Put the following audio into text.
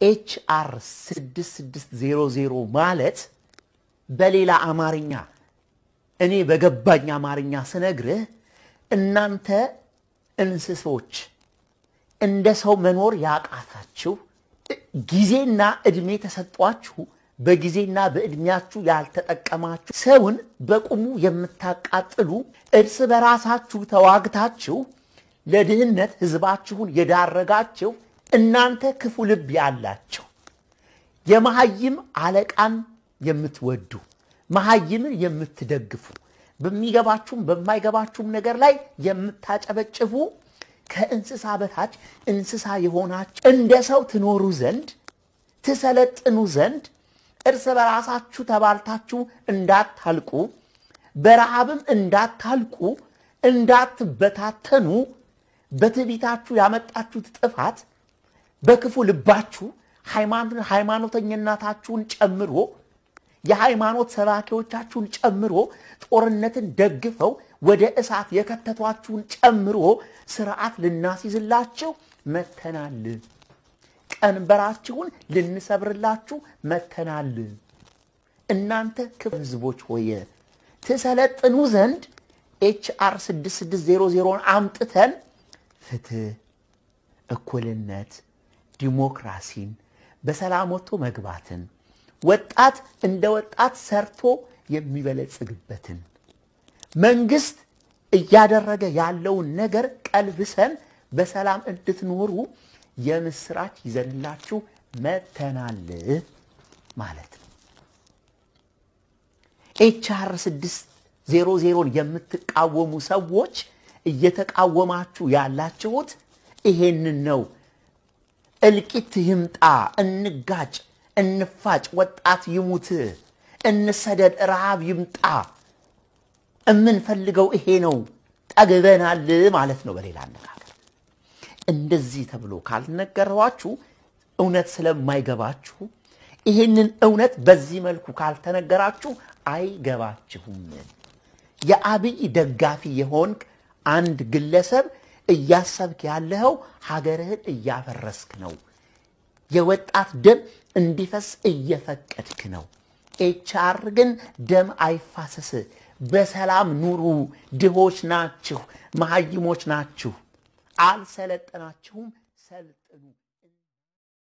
HR 6600 ማለት በሌላ አማርኛ እኔ በገባኝ አማርኛ ስነግርህ እናንተ እንስሶች እንደ ሰው መኖር ያቃታችሁ ጊዜና እድሜ ተሰጧችሁ በጊዜና በእድሜያችሁ ያልተጠቀማችሁ ሰውን በቁሙ የምታቃጥሉ እርስ በራሳችሁ ተዋግታችሁ ለድህነት ህዝባችሁን የዳረጋችሁ እናንተ ክፉ ልብ ያላችሁ የመሐይም አለቃን የምትወዱ መሐይምን የምትደግፉ በሚገባችሁም በማይገባችሁም ነገር ላይ የምታጨበጭቡ ከእንስሳ በታች እንስሳ የሆናችሁ እንደ ሰው ትኖሩ ዘንድ ትሰለጥኑ ዘንድ እርስ በራሳችሁ ተባልታችሁ እንዳታልቁ በረሃብም እንዳታልቁ እንዳትበታተኑ በትዕቢታችሁ ያመጣችሁት ጥፋት በክፉ ልባችሁ ሃይማኖተኛነታችሁን ጨምሮ የሃይማኖት ሰባኪዎቻችሁን ጨምሮ ጦርነትን ደግፈው ወደ እሳት የከተቷችሁን ጨምሮ ሥርዓት ልናስይዝላችሁ መተናል ቀንበራችሁን ልንሰብርላችሁ መተናል እናንተ ክፉ ህዝቦች ሆይ ተሰለጥኑ ዘንድ HR 6600 አምጥተን ፍትህ እኩልነት ዲሞክራሲን በሰላም ወጥቶ መግባትን ወጣት እንደ ወጣት ሰርቶ የሚበለጽግበትን መንግስት እያደረገ ያለውን ነገር ቀልብሰን በሰላም እንድትኖሩ የምስራች ይዘንላችሁ መተናል ማለት ነው HR 600 የምትቃወሙ ሰዎች እየተቃወማችሁ ያላችሁት ይሄንን ነው እልቂት ይምጣ እንጋጭ እንፋጭ ወጣት ይሙት እንሰደድ ረሃብ ይምጣ እምንፈልገው ይሄ ነው ጠግበናል ማለት ነው በሌላ አነጋገር እንደዚህ ተብሎ ካልነገራችሁ እውነት ስለማይገባችሁ ይሄንን እውነት በዚህ መልኩ ካልተነገራችሁ አይገባችሁም የአብይ ደጋፊ የሆንክ አንድ ግለሰብ እያሰብክ ያለው ሀገርህን እያፈረስክ ነው የወጣት ደም እንዲፈስ እየፈቀድክ ነው HR ግን ደም አይፋሰስ በሰላም ኑሩ ድሆች ናችሁ መሐይሞች ናችሁ አልሰለጠናችሁም ሰልጥኑ